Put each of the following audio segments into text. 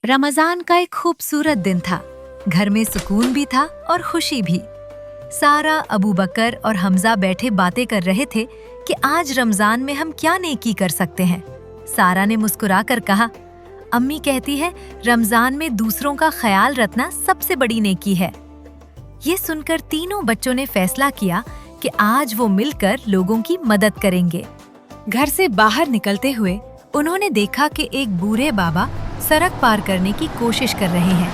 रमजान का एक खूबसूरत दिन था। घर में सुकून भी था और खुशी भी। सारा, अबू बकर और हमजा बैठे बातें कर रहे थे कि आज रमजान में हम क्या नेकी कर सकते हैं। सारा ने मुस्कुराकर कहा, अम्मी कहती है रमजान में दूसरों का ख्याल रखना सबसे बड़ी नेकी है। ये सुनकर तीनों बच्चों ने फैसला किया कि आज वो मिलकर लोगों की मदद करेंगे। घर से बाहर निकलते हुए उन्होंने देखा कि एक बूढ़े बाबा सड़क पार करने की कोशिश कर रहे हैं।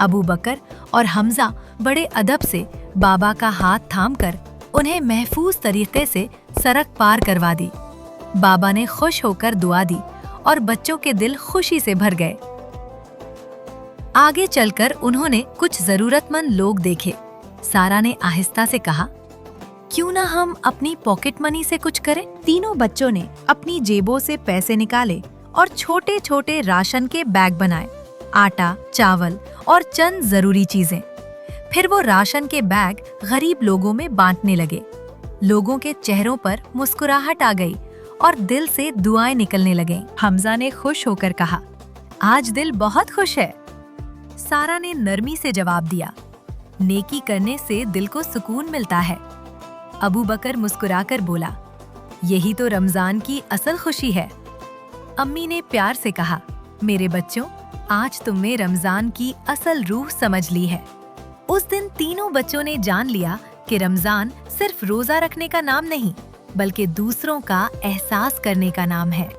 अबू बकर और हमजा बड़े अदब से बाबा का हाथ थामकर उन्हें महफूज तरीके से सड़क पार करवा दी। बाबा ने खुश होकर दुआ दी और बच्चों के दिल खुशी से भर गए। आगे चलकर उन्होंने कुछ जरूरतमंद लोग देखे। सारा ने आहिस्ता से कहा, क्यों ना हम अपनी पॉकेट मनी से कुछ करें। तीनों बच्चों ने अपनी जेबों से पैसे निकाले और छोटे छोटे राशन के बैग बनाए, आटा, चावल और चंद जरूरी चीजें। फिर वो राशन के बैग गरीब लोगों में बांटने लगे। लोगों के चेहरों पर मुस्कुराहट आ गई और दिल से दुआएं निकलने लगीं। हमजा ने खुश होकर कहा, आज दिल बहुत खुश है। सारा ने नरमी से जवाब दिया, नेकी करने से दिल को सुकून मिलता है। अबू बकर मुस्कुराकर बोला, यही तो रमजान की असल खुशी है। अम्मी ने प्यार से कहा, मेरे बच्चों, आज तुमने रमजान की असल रूह समझ ली है। उस दिन तीनों बच्चों ने जान लिया कि रमजान सिर्फ रोजा रखने का नाम नहीं, बल्कि दूसरों का एहसास करने का नाम है।